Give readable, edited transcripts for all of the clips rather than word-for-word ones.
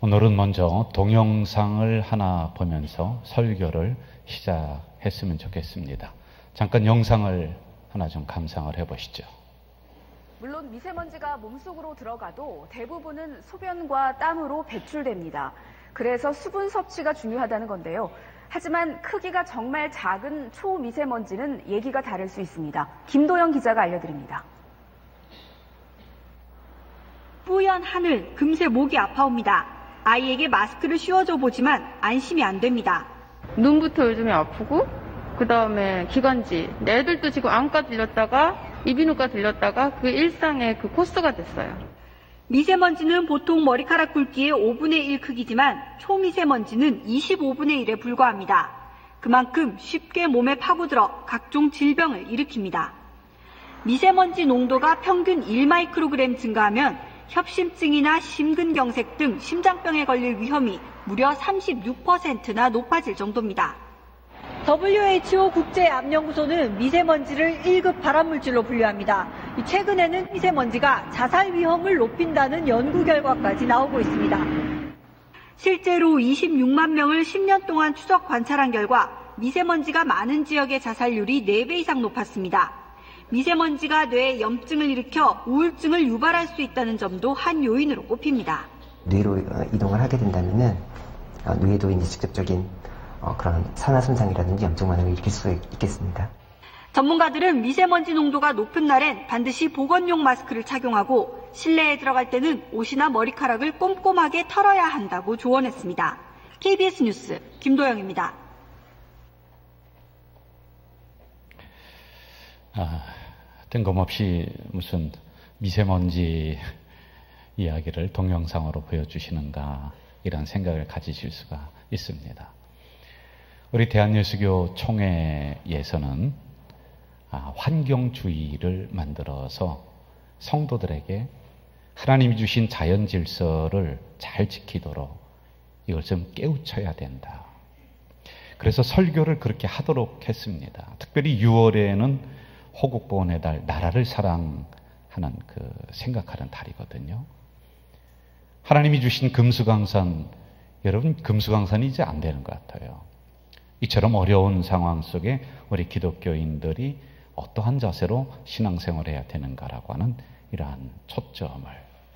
오늘은 먼저 동영상을 하나 보면서 설교를 시작했으면 좋겠습니다. 잠깐 영상을 하나 좀 감상을 해보시죠. 물론 미세먼지가 몸속으로 들어가도 대부분은 소변과 땀으로 배출됩니다. 그래서 수분 섭취가 중요하다는 건데요. 하지만 크기가 정말 작은 초미세먼지는 얘기가 다를 수 있습니다. 김도영 기자가 알려드립니다. 뿌연 하늘, 금세 목이 아파옵니다. 아이에게 마스크를 씌워줘 보지만 안심이 안 됩니다. 눈부터 요즘에 아프고 그 다음에 기관지, 애들도 지금 안과 들렸다가 이비인후과 들렸다가 그 일상의 그 코스가 됐어요. 미세먼지는 보통 머리카락 굵기의 5분의 1 크기지만 초미세먼지는 25분의 1에 불과합니다. 그만큼 쉽게 몸에 파고들어 각종 질병을 일으킵니다. 미세먼지 농도가 평균 1마이크로그램 증가하면 협심증이나 심근경색 등 심장병에 걸릴 위험이 무려 36%나 높아질 정도입니다. WHO 국제암연구소는 미세먼지를 1급 발암물질로 분류합니다. 최근에는 미세먼지가 자살 위험을 높인다는 연구 결과까지 나오고 있습니다. 실제로 26만 명을 10년 동안 추적 관찰한 결과 미세먼지가 많은 지역의 자살률이 4배 이상 높았습니다. 미세먼지가 뇌에 염증을 일으켜 우울증을 유발할 수 있다는 점도 한 요인으로 꼽힙니다. 뇌로 이동을 하게 된다면은 뇌에도 이제 직접적인 그런 산화 손상이라든지 염증 반응을 일으킬 수 있겠습니다. 전문가들은 미세먼지 농도가 높은 날엔 반드시 보건용 마스크를 착용하고 실내에 들어갈 때는 옷이나 머리카락을 꼼꼼하게 털어야 한다고 조언했습니다. KBS 뉴스 김도영입니다. 뜬금없이 무슨 미세먼지 이야기를 동영상으로 보여주시는가 이런 생각을 가지실 수가 있습니다. 우리 대한예수교 총회에서는 환경주의를 만들어서 성도들에게 하나님이 주신 자연 질서를 잘 지키도록 이걸 좀 깨우쳐야 된다. 그래서 설교를 그렇게 하도록 했습니다. 특별히 6월에는 호국보훈의 달, 나라를 사랑하는 생각하는 달이거든요. 하나님이 주신 금수강산, 여러분 금수강산이 이제 안 되는 것 같아요. 이처럼 어려운 상황 속에 우리 기독교인들이 어떠한 자세로 신앙생활을 해야 되는가라고 하는 이러한 초점을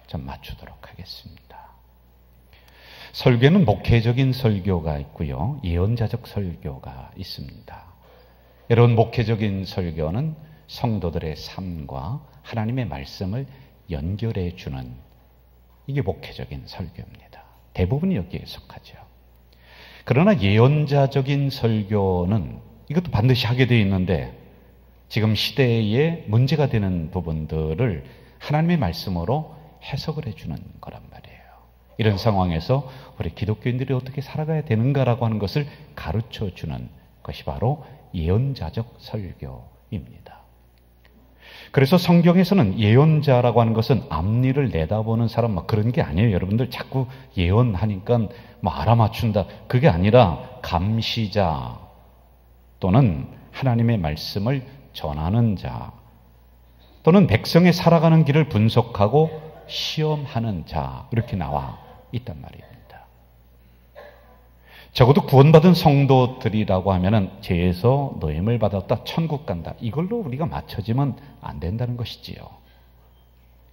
좀 맞추도록 하겠습니다. 설교는 목회적인 설교가 있고요. 예언자적 설교가 있습니다. 여러분, 목회적인 설교는 성도들의 삶과 하나님의 말씀을 연결해 주는 이게 목회적인 설교입니다. 대부분이 여기에 속하죠. 그러나 예언자적인 설교는 이것도 반드시 하게 되어 있는데 지금 시대에 문제가 되는 부분들을 하나님의 말씀으로 해석을 해주는 거란 말이에요. 이런 상황에서 우리 기독교인들이 어떻게 살아가야 되는가라고 하는 것을 가르쳐주는 것이 바로 예언자적 설교입니다. 그래서 성경에서는 예언자라고 하는 것은 앞니를 내다보는 사람 그런 게 아니에요. 여러분들 자꾸 예언하니까 알아맞춘다. 그게 아니라 감시자 또는 하나님의 말씀을 전하는 자 또는 백성의 살아가는 길을 분석하고 시험하는 자 이렇게 나와 있단 말입니다. 적어도 구원받은 성도들이라고 하면은 죄에서 노임을 받았다, 천국 간다. 이걸로 우리가 맞춰지면 안 된다는 것이지요.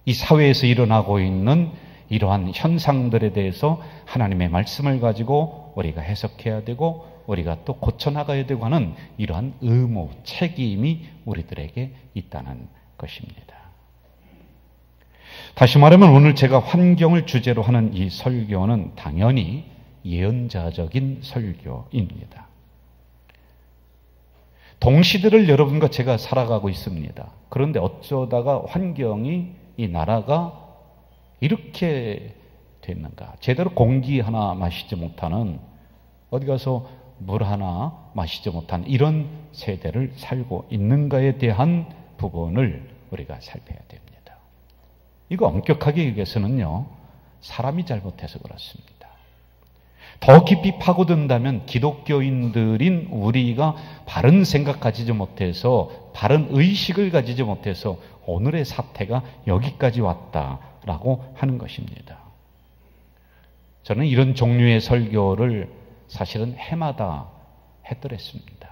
이 사회에서 일어나고 있는 이러한 현상들에 대해서 하나님의 말씀을 가지고 우리가 해석해야 되고 우리가 또 고쳐나가야 되고 하는 이러한 의무, 책임이 우리들에게 있다는 것입니다. 다시 말하면 오늘 제가 환경을 주제로 하는 이 설교는 당연히 예언자적인 설교입니다. 동시대를 여러분과 제가 살아가고 있습니다. 그런데 어쩌다가 환경이 이 나라가 이렇게 됐는가? 제대로 공기 하나 마시지 못하는, 어디 가서 물 하나 마시지 못하는 이런 세대를 살고 있는가에 대한 부분을 우리가 살펴야 됩니다. 이거 엄격하게 얘기해서는요, 사람이 잘못해서 그렇습니다. 더 깊이 파고든다면 기독교인들인 우리가 바른 생각 가지지 못해서, 바른 의식을 가지지 못해서 오늘의 사태가 여기까지 왔다라고 하는 것입니다. 저는 이런 종류의 설교를 사실은 해마다 했더랬습니다.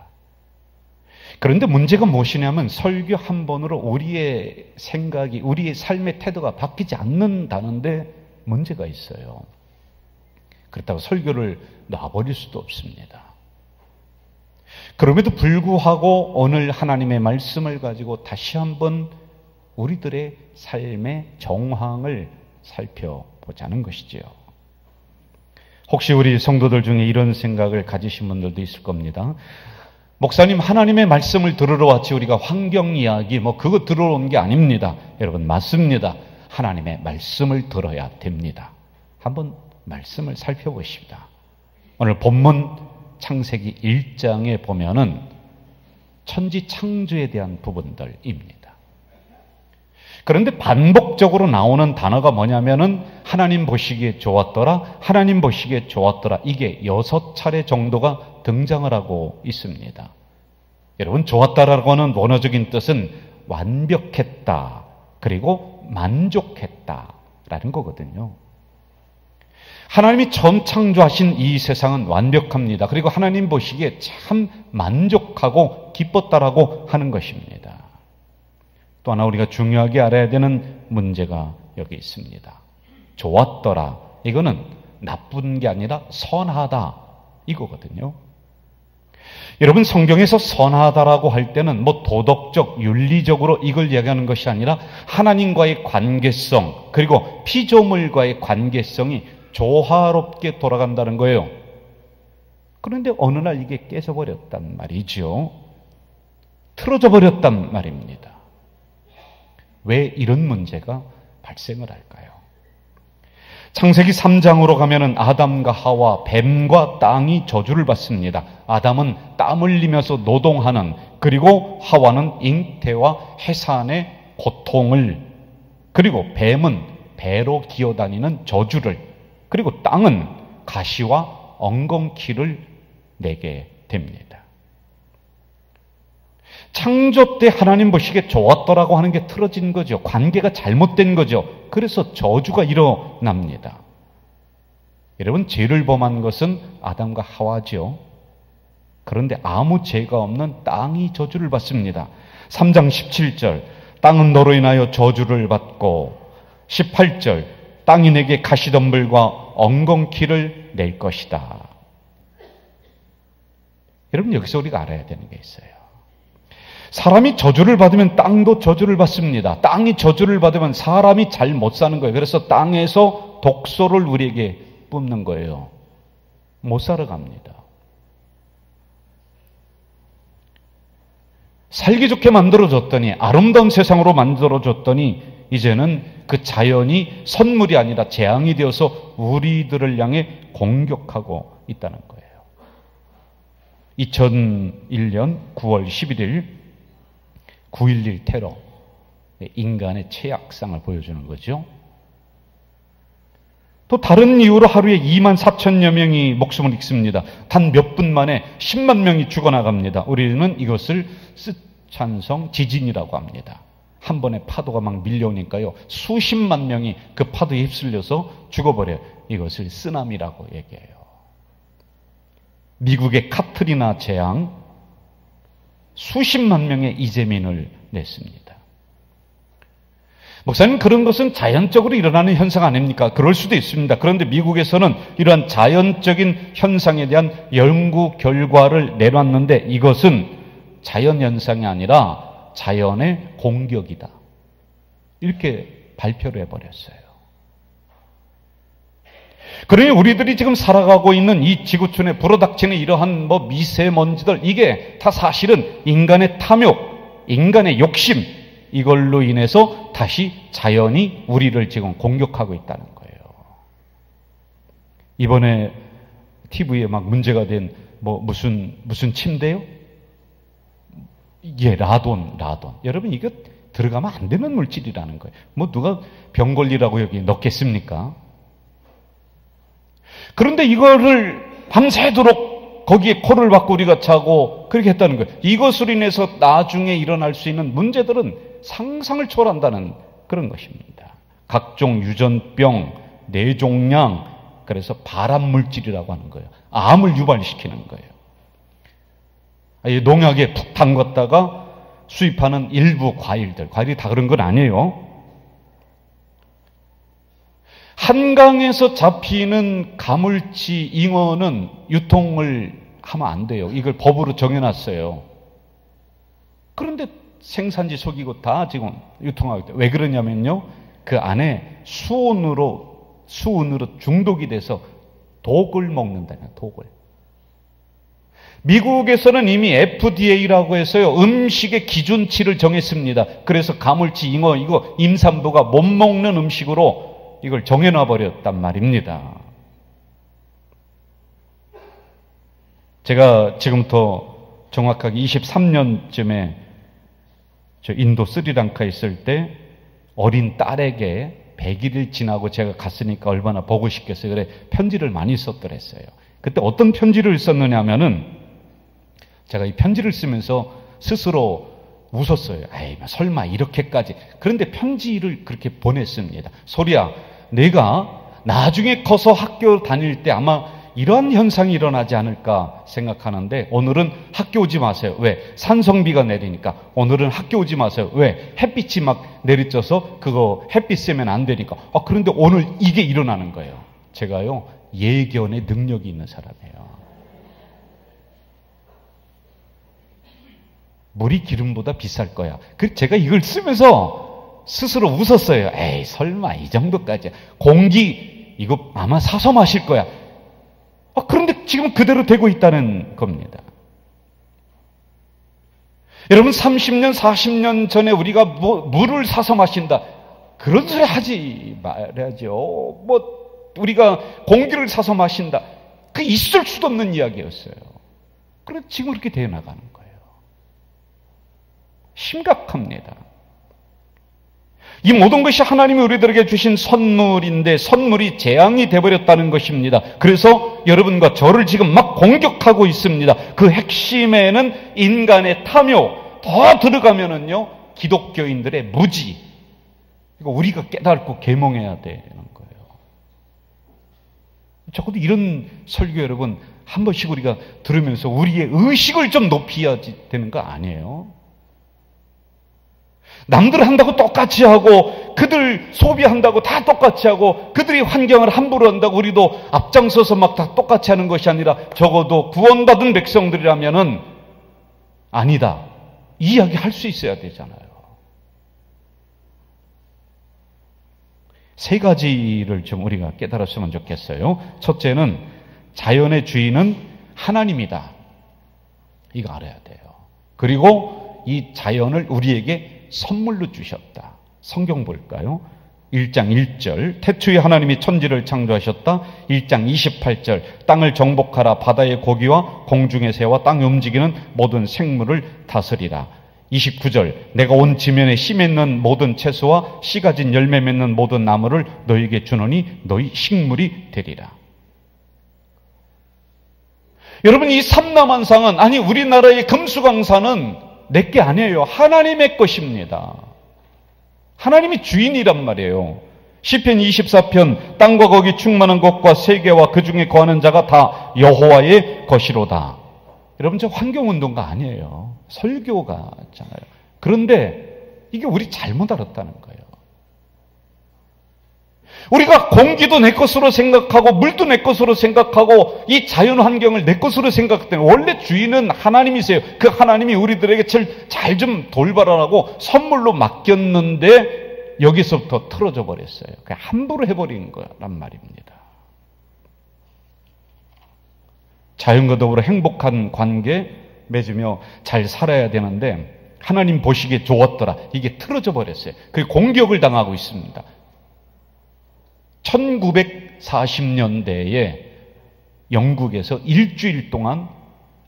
그런데 문제가 무엇이냐면 설교 한 번으로 우리의 생각이, 우리의 삶의 태도가 바뀌지 않는다는데 문제가 있어요. 그렇다고 설교를 놔버릴 수도 없습니다. 그럼에도 불구하고 오늘 하나님의 말씀을 가지고 다시 한번 우리들의 삶의 정황을 살펴보자는 것이지요. 혹시 우리 성도들 중에 이런 생각을 가지신 분들도 있을 겁니다. 목사님, 하나님의 말씀을 들으러 왔지 우리가 환경 이야기 그거 들으러 온 게 아닙니다. 여러분, 맞습니다. 하나님의 말씀을 들어야 됩니다. 한번 말씀을 살펴보십시다. 오늘 본문 창세기 1장에 보면은 천지 창조에 대한 부분들입니다. 그런데 반복적으로 나오는 단어가 뭐냐면은 하나님 보시기에 좋았더라, 하나님 보시기에 좋았더라. 이게 6차례 정도가 등장을 하고 있습니다. 여러분, 좋았다라고 하는 원어적인 뜻은 완벽했다, 그리고 만족했다라는 거거든요. 하나님이 처음 창조하신 이 세상은 완벽합니다. 그리고 하나님 보시기에 참 만족하고 기뻤다라고 하는 것입니다. 또 하나 우리가 중요하게 알아야 되는 문제가 여기 있습니다. 좋았더라. 이거는 나쁜 게 아니라 선하다. 이거거든요. 여러분, 성경에서 선하다라고 할 때는 도덕적, 윤리적으로 이걸 이야기하는 것이 아니라 하나님과의 관계성, 그리고 피조물과의 관계성이 조화롭게 돌아간다는 거예요. 그런데 어느 날 이게 깨져버렸단 말이죠. 틀어져 버렸단 말입니다. 왜 이런 문제가 발생을 할까요? 창세기 3장으로 가면은 아담과 하와, 뱀과 땅이 저주를 받습니다. 아담은 땀 흘리면서 노동하는, 그리고 하와는 잉태와 해산의 고통을, 그리고 뱀은 배로 기어다니는 저주를, 그리고 땅은 가시와 엉겅퀴를 내게 됩니다. 창조 때 하나님 보시기에 좋았더라고 하는 게 틀어진 거죠. 관계가 잘못된 거죠. 그래서 저주가 일어납니다. 여러분, 죄를 범한 것은 아담과 하와죠. 그런데 아무 죄가 없는 땅이 저주를 받습니다. 3장 17절, 땅은 너로 인하여 저주를 받고, 18절, 땅이 내게 가시덤불과 엉겅퀴를 낼 것이다. 여러분, 여기서 우리가 알아야 되는 게 있어요. 사람이 저주를 받으면 땅도 저주를 받습니다. 땅이 저주를 받으면 사람이 잘 못 사는 거예요. 그래서 땅에서 독소를 우리에게 뿜는 거예요. 못 살아갑니다. 살기 좋게 만들어줬더니, 아름다운 세상으로 만들어줬더니 이제는 그 자연이 선물이 아니라 재앙이 되어서 우리들을 향해 공격하고 있다는 거예요. 2001년 9월 11일 9.11 테러, 인간의 최악상을 보여주는 거죠. 또 다른 이유로 하루에 24,000여 명이 목숨을 잃습니다. 단 몇 분 만에 10만 명이 죽어나갑니다. 우리는 이것을 스촨성 지진이라고 합니다. 한 번에 파도가 막 밀려오니까요, 수십만 명이 그 파도에 휩쓸려서 죽어버려요. 이것을 쓰나미라고 얘기해요. 미국의 카트리나 재앙, 수십만 명의 이재민을 냈습니다. 목사님, 그런 것은 자연적으로 일어나는 현상 아닙니까? 그럴 수도 있습니다. 그런데 미국에서는 이러한 자연적인 현상에 대한 연구 결과를 내놨는데 이것은 자연현상이 아니라 자연의 공격이다. 이렇게 발표를 해버렸어요. 그러니 우리들이 지금 살아가고 있는 이 지구촌에 불어닥치는 이러한 미세먼지들, 이게 다 사실은 인간의 탐욕, 인간의 욕심, 이걸로 인해서 다시 자연이 우리를 지금 공격하고 있다는 거예요. 이번에 TV에 막 문제가 된 무슨 침대요? 예, 라돈. 여러분, 이거 들어가면 안 되는 물질이라는 거예요. 누가 병 걸리라고 여기 넣겠습니까? 그런데 이거를 밤새도록 거기에 코를 박고 우리가 자고 그렇게 했다는 거예요. 이것으로 인해서 나중에 일어날 수 있는 문제들은 상상을 초월한다는 그런 것입니다. 각종 유전병, 뇌종양, 그래서 발암물질이라고 하는 거예요. 암을 유발시키는 거예요. 이 농약에 푹 담갔다가 수입하는 일부 과일이 다 그런 건 아니에요. 한강에서 잡히는 가물치, 잉어는 유통을 하면 안 돼요. 이걸 법으로 정해놨어요. 그런데 생산지 속이고 다 지금 유통하고 있대요. 왜 그러냐면요, 그 안에 수은으로 중독이 돼서 독을 먹는다냐, 독을. 미국에서는 이미 FDA라고 해서요, 음식의 기준치를 정했습니다. 그래서 가물치, 잉어, 이거 임산부가 못 먹는 음식으로 이걸 정해놔 버렸단 말입니다. 제가 지금부터 정확하게 23년쯤에 저 인도 스리랑카에 있을 때 어린 딸에게 100일을 지나고 제가 갔으니까 얼마나 보고 싶겠어요. 그래 편지를 많이 썼더랬어요. 그때 어떤 편지를 썼느냐 하면은 제가 이 편지를 쓰면서 스스로 웃었어요. 에이, 설마 이렇게까지. 그런데 편지를 그렇게 보냈습니다. 소리야, 내가 나중에 커서 학교 다닐 때 아마 이런 현상이 일어나지 않을까 생각하는데, 오늘은 학교 오지 마세요. 왜? 산성비가 내리니까. 오늘은 학교 오지 마세요. 왜? 햇빛이 막 내리쬐서 그거 햇빛 쐬면 안 되니까. 그런데 오늘 이게 일어나는 거예요. 제가요, 예견의 능력이 있는 사람이에요. 물이 기름보다 비쌀 거야. 제가 이걸 쓰면서 스스로 웃었어요. 에이, 설마 이 정도까지. 공기 이거 아마 사서 마실 거야. 그런데 지금 그대로 되고 있다는 겁니다. 여러분, 30년, 40년 전에 우리가 물을 사서 마신다, 그런 소리 하지 말아야죠. 우리가 공기를 사서 마신다, 그 있을 수도 없는 이야기였어요. 그런데 지금 그렇게 되어 나가는 거예요. 심각합니다. 이 모든 것이 하나님이 우리들에게 주신 선물인데 선물이 재앙이 되어버렸다는 것입니다. 그래서 여러분과 저를 지금 막 공격하고 있습니다. 그 핵심에는 인간의 탐욕, 더 들어가면은요, 기독교인들의 무지. 이거 우리가 깨닫고 계몽해야 되는 거예요. 적어도 이런 설교 여러분 한 번씩 우리가 들으면서 우리의 의식을 좀 높여야 되는 거 아니에요? 남들 한다고 똑같이 하고, 그들 소비한다고 다 똑같이 하고, 그들이 환경을 함부로 한다고 우리도 앞장서서 막 다 똑같이 하는 것이 아니라, 적어도 구원받은 백성들이라면은 아니다, 이 이야기 할 수 있어야 되잖아요. 세 가지를 좀 우리가 깨달았으면 좋겠어요. 첫째는 자연의 주인은 하나님이다, 이거 알아야 돼요. 그리고 이 자연을 우리에게 선물로 주셨다. 성경 볼까요? 1장 1절, 태초에 하나님이 천지를 창조하셨다. 1장 28절, 땅을 정복하라. 바다의 고기와 공중의 새와 땅에 움직이는 모든 생물을 다스리라. 29절, 내가 온 지면에 씨 맺는 모든 채소와 씨 가진 열매 맺는 모든 나무를 너희에게 주노니 너희 식물이 되리라. 여러분, 이 삼남한상은, 아니 우리나라의 금수강산은 내게 아니에요. 하나님의 것입니다. 하나님이 주인이란 말이에요. 시편 24편, 땅과 거기 충만한 것과 세계와 그 중에 거하는 자가 다 여호와의 것이로다. 여러분, 저 환경운동가 아니에요. 설교가잖아요. 그런데 이게 우리 잘못 알았다는 거예요. 우리가 공기도 내 것으로 생각하고 물도 내 것으로 생각하고 이 자연 환경을 내 것으로 생각할 원래 주인은 하나님이세요. 그 하나님이 우리들에게 잘 좀 돌봐라라고 선물로 맡겼는데 여기서부터 틀어져 버렸어요. 그냥 함부로 해버린 거란 말입니다. 자연과 더불어 행복한 관계 맺으며 잘 살아야 되는데 하나님 보시기에 좋았더라, 이게 틀어져 버렸어요. 그게 공격을 당하고 있습니다. 1940년대에 영국에서 일주일 동안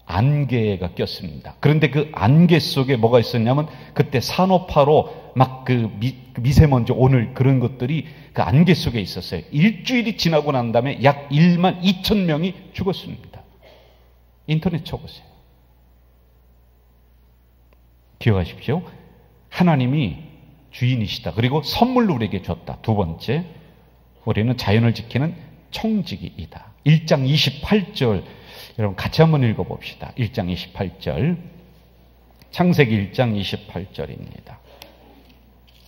안개가 꼈습니다. 그런데 그 안개 속에 뭐가 있었냐면, 그때 산업화로 막 그 미세먼지 오늘 그런 것들이 그 안개 속에 있었어요. 일주일이 지나고 난 다음에 약 1만 2천 명이 죽었습니다. 인터넷 쳐보세요. 기억하십시오. 하나님이 주인이시다. 그리고 선물로 우리에게 줬다. 두 번째, 우리는 자연을 지키는 청지기이다. 1장 28절 여러분 같이 한번 읽어봅시다. 1장 28절 창세기 1장 28절입니다.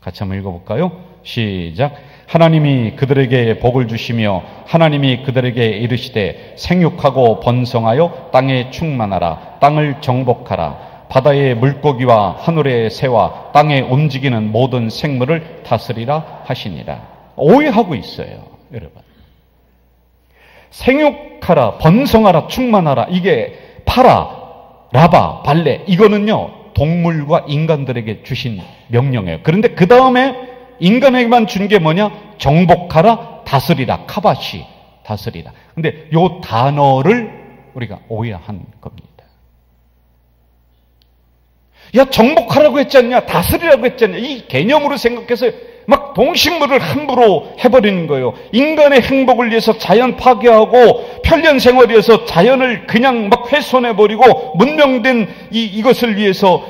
같이 한번 읽어볼까요? 시작. 하나님이 그들에게 복을 주시며 하나님이 그들에게 이르시되 생육하고 번성하여 땅에 충만하라. 땅을 정복하라. 바다의 물고기와 하늘의 새와 땅에 움직이는 모든 생물을 다스리라 하시니라. 오해하고 있어요, 여러분. 생육하라, 번성하라, 충만하라. 이게 파라, 라바, 발레. 이거는요, 동물과 인간들에게 주신 명령이에요. 그런데 그 다음에 인간에게만 준 게 뭐냐? 정복하라, 다스리라, 카바시, 다스리라. 근데 요 단어를 우리가 오해한 겁니다. 야, 정복하라고 했지 않냐? 다스리라고 했지 않냐? 이 개념으로 생각해서 막 동식물을 함부로 해버리는 거예요. 인간의 행복을 위해서 자연 파괴하고 편리한 생활을 위해서 자연을 그냥 막 훼손해버리고 문명된 이것을 위해서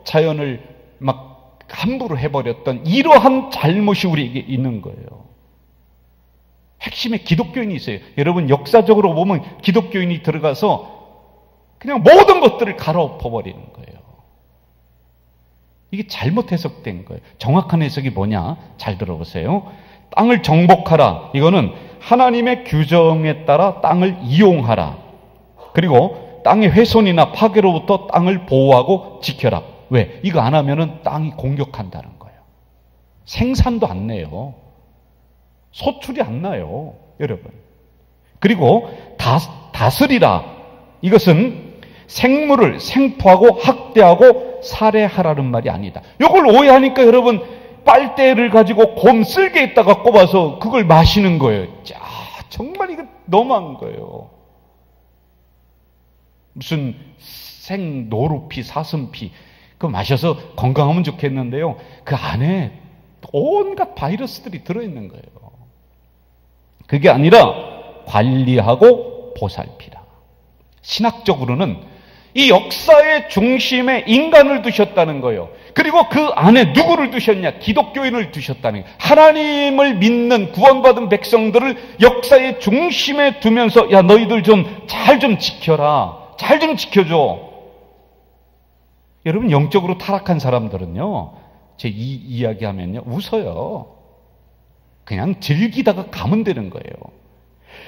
자연을 막 함부로 해버렸던 이러한 잘못이 우리에게 있는 거예요. 핵심에 기독교인이 있어요. 여러분 역사적으로 보면 기독교인이 들어가서 그냥 모든 것들을 갈아엎어버리는 거예요. 이게 잘못 해석된 거예요. 정확한 해석이 뭐냐? 잘 들어보세요. 땅을 정복하라. 이거는 하나님의 규정에 따라 땅을 이용하라. 그리고 땅의 훼손이나 파괴로부터 땅을 보호하고 지켜라. 왜? 이거 안 하면은 땅이 공격한다는 거예요. 생산도 안 내요. 소출이 안 나요, 여러분. 그리고 다스리라. 이것은 생물을 생포하고 학대하고 살해하라는 말이 아니다. 이걸 오해하니까 여러분 빨대를 가지고 곰 쓸개에다가 꼽아서 그걸 마시는 거예요. 자, 정말 이거 너무한 거예요. 무슨 생노루피, 사슴피 그거 마셔서 건강하면 좋겠는데요. 그 안에 온갖 바이러스들이 들어있는 거예요. 그게 아니라 관리하고 보살피라. 신학적으로는 이 역사의 중심에 인간을 두셨다는 거예요. 그리고 그 안에 누구를 두셨냐? 기독교인을 두셨다는 거예요. 하나님을 믿는 구원받은 백성들을 역사의 중심에 두면서 야 너희들 좀 잘 좀 지켜라. 잘 좀 지켜줘. 여러분 영적으로 타락한 사람들은요. 제 이 이야기하면요. 웃어요. 그냥 즐기다가 가면 되는 거예요.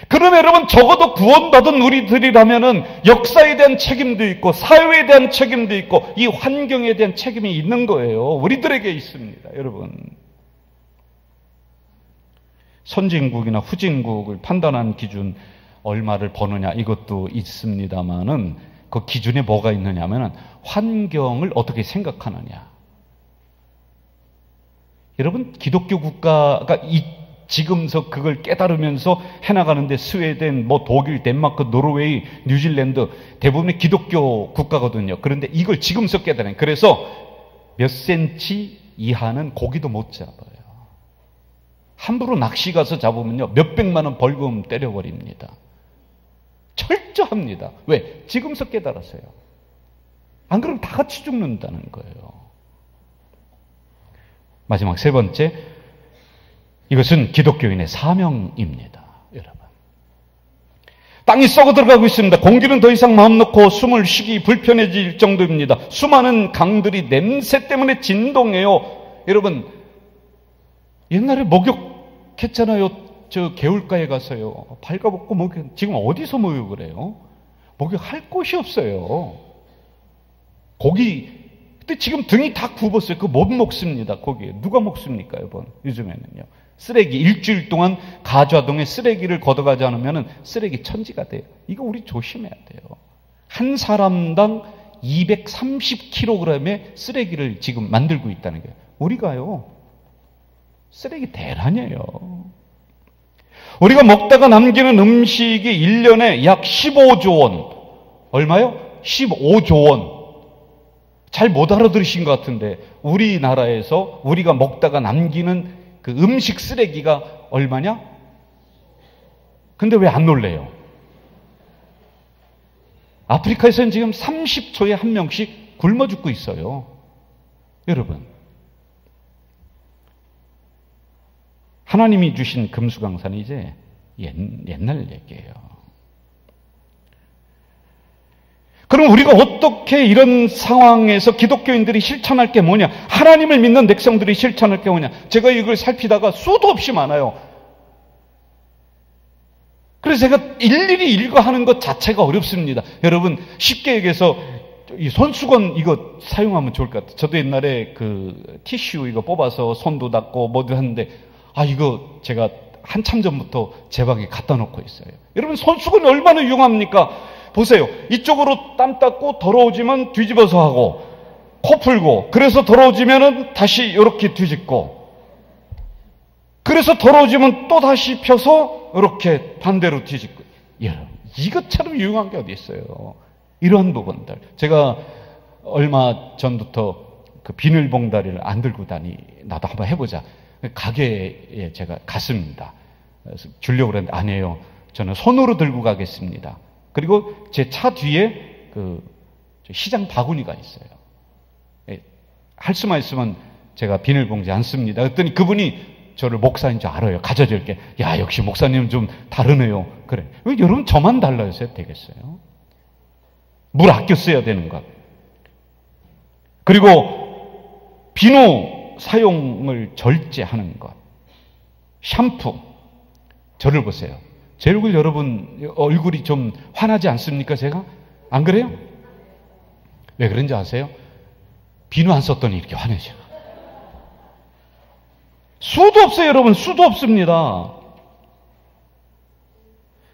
그러면 여러분 적어도 구원받은 우리들이라면은 역사에 대한 책임도 있고 사회에 대한 책임도 있고 이 환경에 대한 책임이 있는 거예요. 우리들에게 있습니다. 여러분. 선진국이나 후진국을 판단하는 기준 얼마를 버느냐 이것도 있습니다만은 그 기준에 뭐가 있느냐면은 환경을 어떻게 생각하느냐. 여러분 기독교 국가가 지금서 그걸 깨달으면서 해나가는데 스웨덴, 독일, 덴마크, 노르웨이, 뉴질랜드 대부분의 기독교 국가거든요. 그런데 이걸 지금서 깨달아요. 그래서 몇 센치 이하는 고기도 못 잡아요. 함부로 낚시 가서 잡으면요 몇백만 원 벌금 때려버립니다. 철저합니다. 왜? 지금서 깨달았어요. 안 그러면 다 같이 죽는다는 거예요. 마지막 세 번째, 이것은 기독교인의 사명입니다. 여러분. 땅이 썩어 들어가고 있습니다. 공기는 더 이상 마음 놓고 숨을 쉬기 불편해질 정도입니다. 수많은 강들이 냄새 때문에 진동해요. 여러분, 옛날에 목욕했잖아요. 저 개울가에 가서요. 발가벗고 목욕. 지금 어디서 목욕을 해요? 목욕할 곳이 없어요. 고기 근데 지금 등이 다 굽었어요. 그거 못 먹습니다. 거기에. 누가 먹습니까, 여러분? 요즘에는요. 쓰레기. 일주일 동안 가좌동에 쓰레기를 걷어가지 않으면 쓰레기 천지가 돼요. 이거 우리 조심해야 돼요. 한 사람당 230kg의 쓰레기를 지금 만들고 있다는 거예요. 우리가요. 쓰레기 대란이에요. 우리가 먹다가 남기는 음식이 1년에 약 15조 원. 얼마요? 15조 원. 잘 못 알아들으신 것 같은데 우리나라에서 우리가 먹다가 남기는 그 음식 쓰레기가 얼마냐? 근데 왜 안 놀래요? 아프리카에서는 지금 30초에 한 명씩 굶어 죽고 있어요. 여러분. 하나님이 주신 금수강산이 이제 옛날 얘기예요. 그럼 우리가 어떻게 이런 상황에서 기독교인들이 실천할 게 뭐냐? 하나님을 믿는 백성들이 실천할 게 뭐냐? 제가 이걸 살피다가 수도 없이 많아요. 그래서 제가 일일이 일과하는 것 자체가 어렵습니다. 여러분, 쉽게 얘기해서 이 손수건 이거 사용하면 좋을 것 같아요. 저도 옛날에 그 티슈 이거 뽑아서 손도 닦고 뭐도 하는데, 이거 제가 한참 전부터 제 방에 갖다 놓고 있어요. 여러분, 손수건이 얼마나 유용합니까? 보세요. 이쪽으로 땀 닦고 더러워지면 뒤집어서 하고, 코 풀고, 그래서 더러워지면은 다시 이렇게 뒤집고, 그래서 더러워지면 또 다시 펴서 이렇게 반대로 뒤집고. 여러분, 이것처럼 유용한 게 어디 있어요? 이러한 부분들. 제가 얼마 전부터 그 비닐봉다리를 안 들고 나도 한번 해보자. 가게에 제가 갔습니다. 그래서 주려고 그랬는데 안 해요. 저는 손으로 들고 가겠습니다. 그리고 제 차 뒤에 그 시장 바구니가 있어요. 할 수만 있으면 제가 비닐봉지 안 씁니다. 그랬더니 그분이 저를 목사인 줄 알아요. 가져줄 게. 야, 역시 목사님은 좀 다르네요. 그래. 여러분, 저만 달라서야 되겠어요? 물 아껴 써야 되는 것. 그리고 비누 사용을 절제하는 것. 샴푸. 저를 보세요. 제 얼굴, 여러분 얼굴이 좀 환하지 않습니까? 제가? 안 그래요? 왜 그런지 아세요? 비누 안 썼더니 이렇게 환해져요. 수도 없어요, 여러분. 수도 없습니다.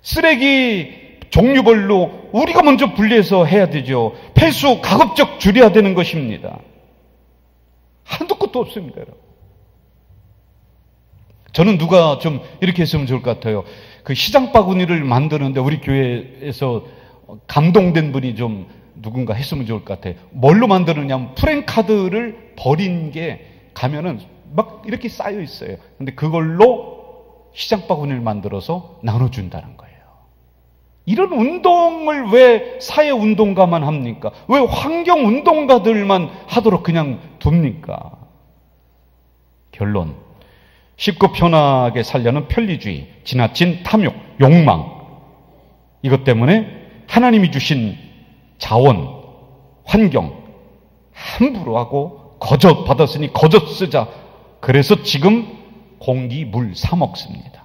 쓰레기 종류별로 우리가 먼저 분리해서 해야 되죠. 폐수 가급적 줄여야 되는 것입니다. 한도 끝도 없습니다, 여러분. 저는 누가 좀 이렇게 했으면 좋을 것 같아요. 그 시장 바구니를 만드는데 우리 교회에서 감동된 분이 좀 누군가 했으면 좋을 것 같아요. 뭘로 만드느냐면 프랭카드를 버린 게 가면은 막 이렇게 쌓여 있어요. 근데 그걸로 시장 바구니를 만들어서 나눠준다는 거예요. 이런 운동을 왜 사회운동가만 합니까? 왜 환경운동가들만 하도록 그냥 둡니까? 결론. 쉽고 편하게 살려는 편리주의, 지나친 탐욕, 욕망. 이것 때문에 하나님이 주신 자원, 환경 함부로 하고 거저 받았으니 거저 쓰자. 그래서 지금 공기, 물 사 먹습니다.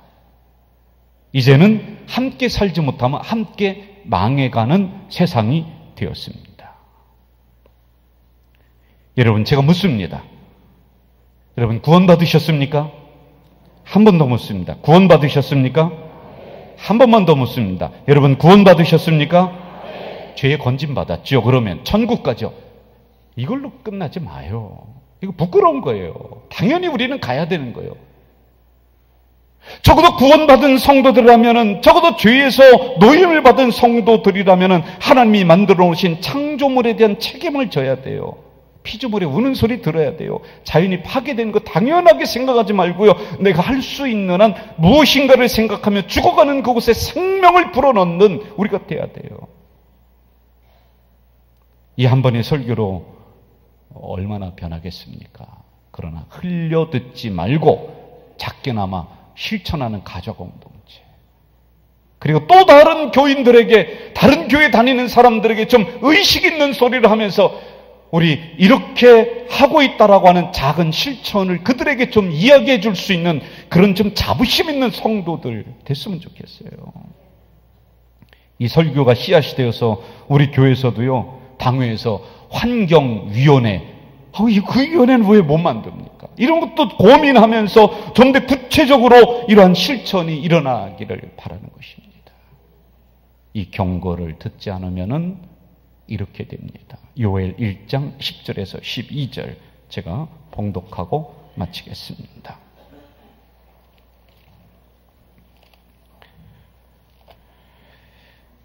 이제는 함께 살지 못하면 함께 망해가는 세상이 되었습니다. 여러분, 제가 묻습니다. 여러분, 구원 받으셨습니까? 한 번 더 묻습니다. 구원 받으셨습니까? 한 번만 더 묻습니다. 여러분, 구원 받으셨습니까? 죄에 건진 받았죠. 그러면 천국 가죠. 이걸로 끝나지 마요. 이거 부끄러운 거예요. 당연히 우리는 가야 되는 거예요. 적어도 구원받은 성도들이라면은, 적어도 죄에서 노임을 받은 성도들이라면은 하나님이 만들어 놓으신 창조물에 대한 책임을 져야 돼요. 피조물의 우는 소리 들어야 돼요. 자연이 파괴된 거 당연하게 생각하지 말고요. 내가 할 수 있는 한 무엇인가를 생각하며 죽어가는 그곳에 생명을 불어넣는 우리가 돼야 돼요. 이 한 번의 설교로 얼마나 변하겠습니까? 그러나 흘려듣지 말고 작게나마 실천하는 가족 공동체. 그리고 또 다른 교인들에게, 다른 교회 다니는 사람들에게 좀 의식 있는 소리를 하면서 우리 이렇게 하고 있다라고 하는 작은 실천을 그들에게 좀 이야기해 줄 수 있는 그런 좀 자부심 있는 성도들 됐으면 좋겠어요. 이 설교가 씨앗이 되어서 우리 교회에서도요, 당회에서 환경위원회, 그 위원회는 왜 못 만듭니까? 이런 것도 고민하면서 좀 더 구체적으로 이러한 실천이 일어나기를 바라는 것입니다. 이 경고를 듣지 않으면은 이렇게 됩니다. 요엘 1장 10절에서 12절 제가 봉독하고 마치겠습니다.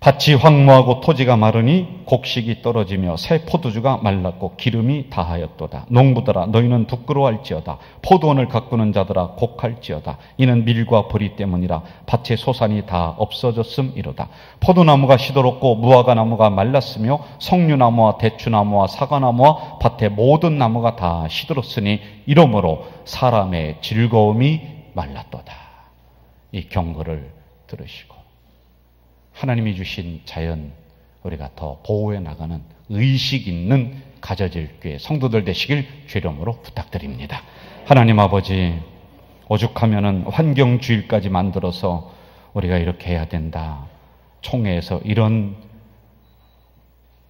밭이 황무하고 토지가 마르니 곡식이 떨어지며 새 포도주가 말랐고 기름이 다하였도다. 농부들아, 너희는 부끄러워할지어다. 포도원을 가꾸는 자들아, 곡할지어다. 이는 밀과 보리 때문이라. 밭의 소산이 다 없어졌음이로다. 포도나무가 시들었고 무화과 나무가 말랐으며 석류나무와 대추나무와 사과나무와 밭의 모든 나무가 다 시들었으니 이러므로 사람의 즐거움이 말랐도다. 이 경고를 들으시고 하나님이 주신 자연 우리가 더 보호해 나가는 의식 있는 가져질 교회 성도들 되시길 주이름으로 부탁드립니다. 하나님 아버지, 오죽하면은 환경주의까지 만들어서 우리가 이렇게 해야 된다, 총회에서 이런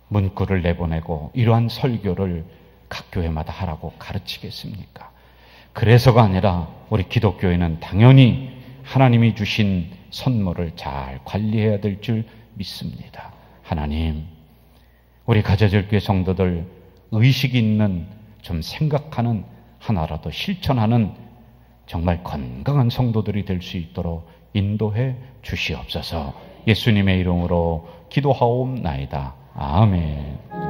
문구를 내보내고 이러한 설교를 각 교회마다 하라고 가르치겠습니까? 그래서가 아니라 우리 기독교회는 당연히 하나님이 주신 선물을 잘 관리해야 될 줄 믿습니다. 하나님, 우리 가져질 교회 성도들 의식 있는, 좀 생각하는, 하나라도 실천하는 정말 건강한 성도들이 될 수 있도록 인도해 주시옵소서. 예수님의 이름으로 기도하옵나이다. 아멘.